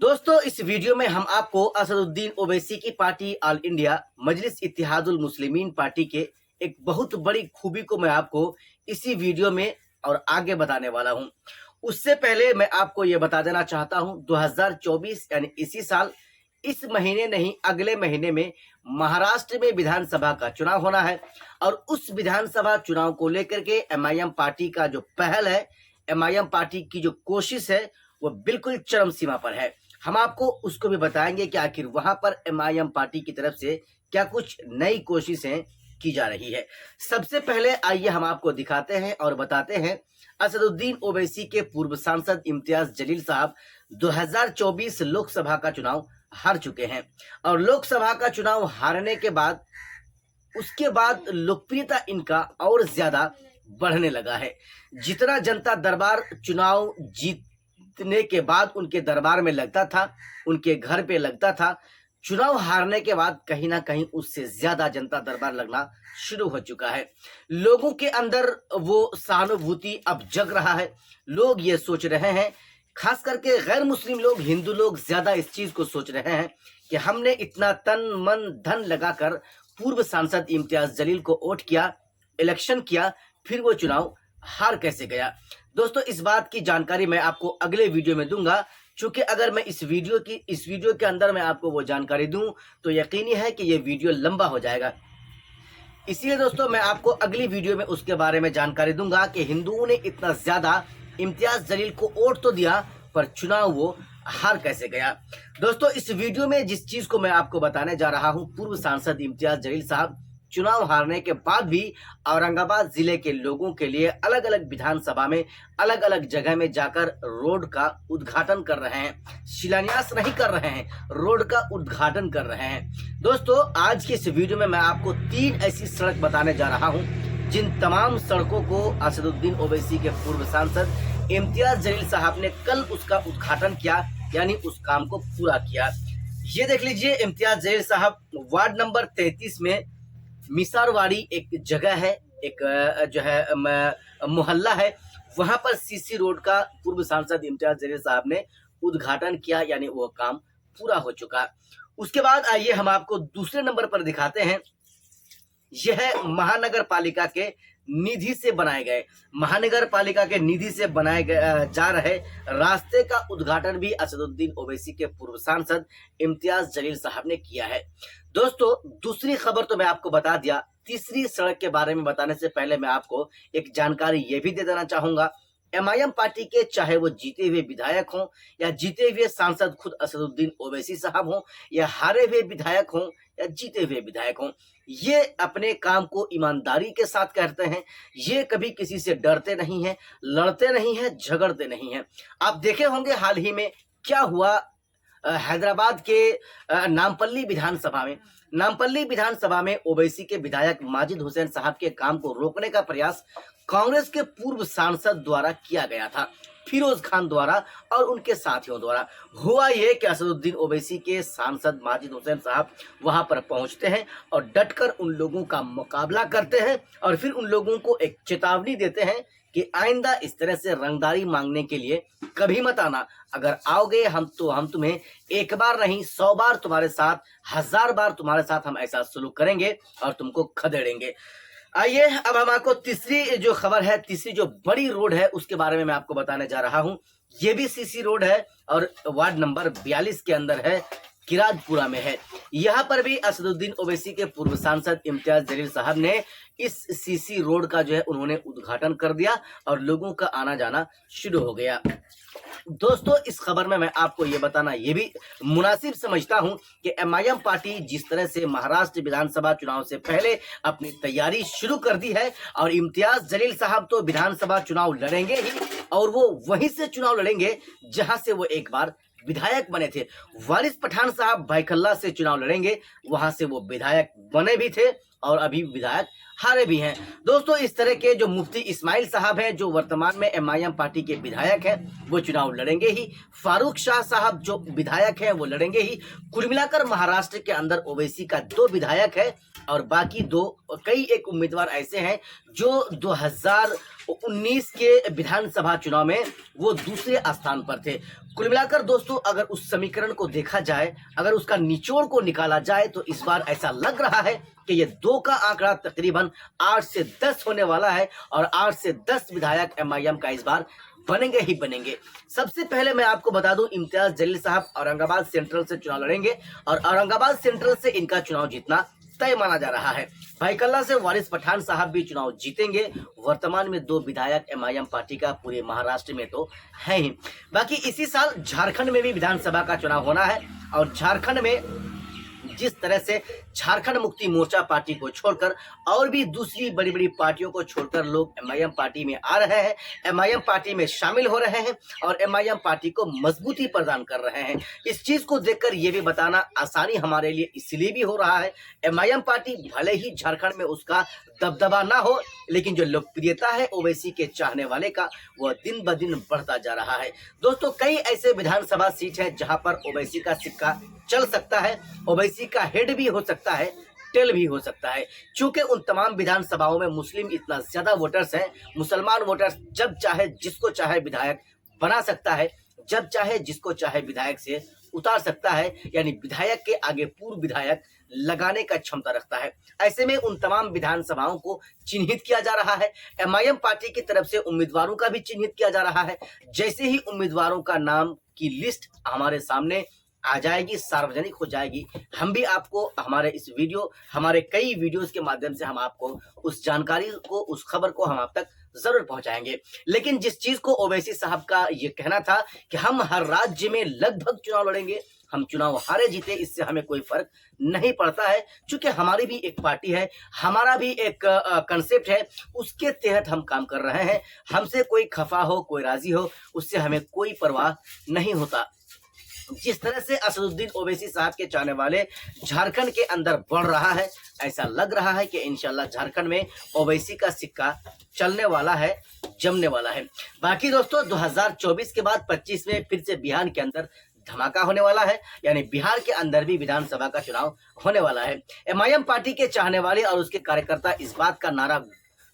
दोस्तों, इस वीडियो में हम आपको असदुद्दीन ओवैसी की पार्टी ऑल इंडिया मजलिस इत्तेहादुल मुस्लिमीन पार्टी के एक बहुत बड़ी खूबी को मैं आपको इसी वीडियो में और आगे बताने वाला हूं। उससे पहले मैं आपको यह बता देना चाहता हूं, 2024 यानी इसी साल, इस महीने नहीं अगले महीने में महाराष्ट्र में विधानसभा का चुनाव होना है और उस विधानसभा चुनाव को लेकर के एमआईएम पार्टी का जो पहल है, एमआईएम पार्टी की जो कोशिश है, वो बिल्कुल चरम सीमा पर है। हम आपको उसको भी बताएंगे कि आखिर वहां पर एमआईएम पार्टी की तरफ से क्या कुछ नई कोशिशें की जा रही है। सबसे पहले आइए हम आपको दिखाते हैं और बताते हैं, असदुद्दीन ओवैसी के पूर्व सांसद इम्तियाज जलील साहब 2024 लोकसभा का चुनाव हार चुके हैं और लोकसभा का चुनाव हारने के बाद उसके बाद लोकप्रियता इनका और ज्यादा बढ़ने लगा है। जितना जनता दरबार चुनाव जीतने के बाद उनके दरबार में लगता था, उनके घर पे लगता था, चुनाव हारने के बाद कहीं ना कहीं उससे ज्यादा जनता दरबार लगना शुरू हो चुका है। लोगों के अंदर वो सहानुभूति अब जग रहा है। लोग ये सोच रहे हैं, खास करके गैर मुस्लिम लोग, हिंदू लोग ज्यादा इस चीज को सोच रहे हैं कि हमने इतना तन मन धन लगाकर पूर्व सांसद इम्तियाज जलील को वोट किया, इलेक्शन किया, फिर वो चुनाव हार कैसे गया। दोस्तों, इस बात की जानकारी मैं आपको अगले वीडियो में दूंगा, क्योंकि अगर मैं इस वीडियो के अंदर मैं आपको वो जानकारी दूं तो यकीनी है कि ये वीडियो लंबा हो जाएगा। इसलिए दोस्तों, मैं आपको अगली वीडियो में उसके बारे में जानकारी दूंगा कि हिंदुओं ने इतना ज्यादा इम्तियाज जलील को वोट तो दिया पर चुनाव वो हार कैसे गया। दोस्तों, इस वीडियो में जिस चीज को मैं आपको बताने जा रहा हूं, पूर्व सांसद इम्तियाज जलील साहब चुनाव हारने के बाद भी औरंगाबाद जिले के लोगों के लिए अलग अलग विधानसभा में अलग अलग जगह में जाकर रोड का उद्घाटन कर रहे हैं। शिलान्यास नहीं कर रहे हैं, रोड का उद्घाटन कर रहे हैं। दोस्तों, आज के इस वीडियो में मैं आपको 3 ऐसी सड़क बताने जा रहा हूं जिन तमाम सड़कों को असदुद्दीन ओवैसी के पूर्व सांसद इम्तियाज जलील साहब ने कल उसका उद्घाटन किया, यानी उस काम को पूरा किया। ये देख लीजिए, इम्तियाज जलील साहब वार्ड नंबर 33 में मिसारवाड़ी एक जगह है, एक जो है मोहल्ला है, वहां पर सीसी रोड का पूर्व सांसद इम्तियाज जलील साहब ने उद्घाटन किया, यानी वो काम पूरा हो चुका। उसके बाद आइए हम आपको दूसरे नंबर पर दिखाते हैं। यह महानगर पालिका के निधि से बनाए गए, महानगर पालिका के निधि से बनाए गए जा रहे रास्ते का उद्घाटन भी असदुद्दीन ओवैसी के पूर्व सांसद इम्तियाज जलील साहब ने किया है। दोस्तों, दूसरी खबर तो मैं आपको बता दिया, तीसरी सड़क के बारे में बताने से पहले मैं आपको एक जानकारी ये भी दे देना चाहूंगा। एमआईएम पार्टी के चाहे वो जीते हुए विधायक हों या जीते हुए सांसद खुद असदुद्दीन ओवैसी साहब हों या हारे हुए विधायक हों या जीते हुए विधायक हों, ये अपने काम को ईमानदारी के साथ करते हैं। ये कभी किसी से डरते नहीं हैं, लड़ते नहीं हैं, झगड़ते नहीं हैं। आप देखे होंगे हाल ही में क्या हुआ हैदराबाद के नामपल्ली विधानसभा में ओवैसी के विधायक माजिद हुसैन साहब के काम को रोकने का प्रयास कांग्रेस के पूर्व सांसद द्वारा किया गया था, फिरोज खान द्वारा और उनके साथियों द्वारा। हुआ ये कि असदुद्दीन ओवैसी के सांसद माजिद हुसैन साहब वहां पर पहुंचते हैं और डटकर उन लोगों का मुकाबला करते हैं और फिर उन लोगों को एक चेतावनी देते हैं कि आइंदा इस तरह से रंगदारी मांगने के लिए कभी मत आना। अगर आओगे हम तुम्हें एक बार नहीं 100 बार तुम्हारे साथ, 1000 बार तुम्हारे साथ हम ऐसा सलूक करेंगे और तुमको खदेड़ेंगे। आइए अब हम आपको तीसरी जो खबर है, तीसरी जो बड़ी रोड है, उसके बारे में मैं आपको बताने जा रहा हूं। ये भी सीसी रोड है और वार्ड नंबर 42 के अंदर है, किराजपुरा में है। यहाँ पर भी असदुद्दीन ओवैसी के पूर्व सांसद इम्तियाज जलील साहब ने इस सीसी रोड का जो है उन्होंने उद्घाटन कर दिया और लोगों का आना जाना शुरू हो गया। दोस्तों, इस खबर में मैं आपको ये बताना ये भी मुनासिब समझता हूं कि एमआईएम पार्टी जिस तरह से महाराष्ट्र विधानसभा चुनाव से पहले अपनी तैयारी शुरू कर दी है और इम्तियाज जलील साहब तो विधानसभा चुनाव लड़ेंगे ही और वो वहीं से चुनाव लड़ेंगे जहां से वो एक बार विधायक बने थे। वारिस पठान साहब भाईखल्ला से चुनाव लड़ेंगे, वहां से वो विधायक बने भी थे और अभी विधायक हारे भी हैं। दोस्तों, इस तरह के जो मुफ्ती इस्माइल साहब हैं, जो वर्तमान में एमआईएम पार्टी के विधायक हैं, वो चुनाव लड़ेंगे ही। फारूक शाह साहब जो विधायक हैं वो लड़ेंगे ही। कुल मिलाकर महाराष्ट्र के अंदर ओवैसी का 2 विधायक है और बाकी 2 कई एक उम्मीदवार ऐसे हैं जो 2019 के विधानसभा चुनाव में वो दूसरे स्थान पर थे। कुल मिलाकर दोस्तों, अगर उस समीकरण को देखा जाए, अगर उसका निचोड़ को निकाला जाए, तो इस बार ऐसा लग रहा है कि ये 2 का आंकड़ा तकरीबन 8 से 10 होने वाला है और 8 से 10 विधायक एमआईएम का इस बार बनेंगे ही बनेंगे। सबसे पहले मैं आपको बता दूं, इम्तियाज जलील साहब औरंगाबाद सेंट्रल से चुनाव लड़ेंगे और औरंगाबाद सेंट्रल से इनका चुनाव जीतना तय माना जा रहा है। भाईकल्ला से वारिस पठान साहब भी चुनाव जीतेंगे। वर्तमान में 2 विधायक एमआईएम पार्टी का पूरे महाराष्ट्र में तो है ही। बाकी इसी साल झारखंड में भी विधानसभा का चुनाव होना है और झारखंड में जिस तरह से झारखंड मुक्ति मोर्चा पार्टी को छोड़कर और भी दूसरी बड़ी बड़ी पार्टियों को छोड़कर लोग एमआईएम पार्टी में आ रहे हैं, एमआईएम पार्टी में शामिल हो रहे हैं और एमआईएम पार्टी को मजबूती प्रदान कर रहे हैं। इस चीज को देखकर ये भी बताना आसानी हमारे लिए इसलिए भी हो रहा है, एमआईएम पार्टी भले ही झारखंड में उसका दबदबा ना हो, लेकिन जो लोकप्रियता है ओवैसी के चाहने वाले का, वह दिन ब दिन बढ़ता जा रहा है। दोस्तों, कई ऐसे विधानसभा सीट हैं जहां पर ओवैसी का सिक्का चल सकता है, ओवैसी का हेड भी हो सकता है, टेल भी हो सकता है। चूंकि उन तमाम विधानसभाओं में मुस्लिम इतना ज्यादा वोटर्स हैं, मुसलमान वोटर्स जब चाहे जिसको चाहे विधायक बना सकता है, जब चाहे जिसको चाहे विधायक से उतार सकता है, यानी विधायक के आगे पूर्व विधायक लगाने का क्षमता रखता है। ऐसे में उन तमाम विधानसभाओं को चिन्हित किया जा रहा है। एमआईएम पार्टी की तरफ से उम्मीदवारों का भी चिन्हित किया जा रहा है। जैसे ही उम्मीदवारों का नाम की लिस्ट हमारे सामने आ जाएगी, सार्वजनिक हो जाएगी, हम भी आपको हमारे कई वीडियोस के माध्यम से हम आपको उस जानकारी को, उस खबर को हम आप तक जरूर पहुंचाएंगे। लेकिन जिस चीज को ओवैसी साहब का ये कहना था कि हम हर राज्य में लगभग चुनाव लड़ेंगे, हम चुनाव हारे जीते इससे हमें कोई फर्क नहीं पड़ता है, क्योंकि हमारी भी एक पार्टी है, हमारा भी एक कंसेप्ट है, उसके तहत हम काम कर रहे हैं। हमसे कोई खफा हो, कोई राजी हो, उससे हमें कोई परवाह नहीं होता। जिस तरह से असदुद्दीन ओवैसी साहब के चाहने वाले झारखंड के अंदर बढ़ रहा है, ऐसा लग रहा है कि इंशाल्लाह झारखंड में ओवैसी का सिक्का चलने वाला है, जमने वाला है। बाकी दोस्तों, 2024 के बाद 25 में फिर से बिहार के अंदर धमाका होने वाला है, यानी बिहार के अंदर भी विधानसभा का चुनाव होने वाला है। एमआईएम पार्टी के चाहने वाले और उसके कार्यकर्ता इस बात का नारा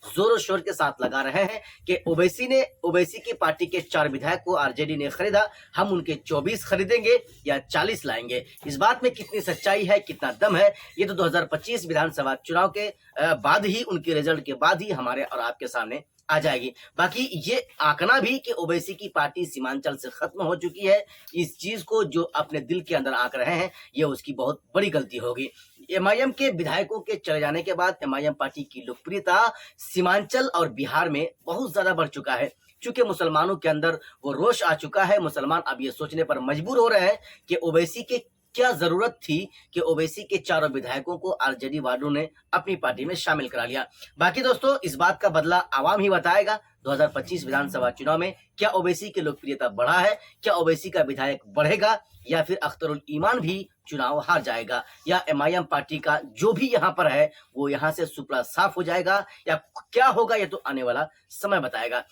जोरों शोर के साथ लगा रहे हैं कि ओवैसी की पार्टी के 4 विधायक को आरजेडी ने खरीदा, हम उनके 24 खरीदेंगे या 40 लाएंगे। इस बात में कितनी सच्चाई है, कितना दम है, ये तो 2025 विधानसभा चुनाव के बाद ही, उनके रिजल्ट के बाद ही हमारे और आपके सामने आ जाएगी। बाकी ये आंकना भी कि ओवैसी की पार्टी सीमांचल से खत्म हो चुकी है, इस चीज को जो अपने दिल के अंदर आंक रहे हैं, ये उसकी बहुत बड़ी गलती होगी। एमआईएम के विधायकों के चले जाने के बाद एमआईएम पार्टी की लोकप्रियता सीमांचल और बिहार में बहुत ज्यादा बढ़ चुका है। चूंकि मुसलमानों के अंदर वो रोष आ चुका है, मुसलमान अब ये सोचने पर मजबूर हो रहे हैं कि ओवैसी के क्या जरूरत थी कि ओवैसी के 4 विधायकों को आरजेडी वालों ने अपनी पार्टी में शामिल करा लिया। बाकी दोस्तों, इस बात का बदला आवाम ही बताएगा। 2025 विधानसभा चुनाव में क्या ओवैसी की लोकप्रियता बढ़ा है, क्या ओवैसी का विधायक बढ़ेगा या फिर अख्तरुल ईमान भी चुनाव हार जाएगा, या एमआईएम पार्टी का जो भी यहाँ पर है वो यहाँ से सुपड़ा साफ हो जाएगा, या क्या होगा ये तो आने वाला समय बताएगा।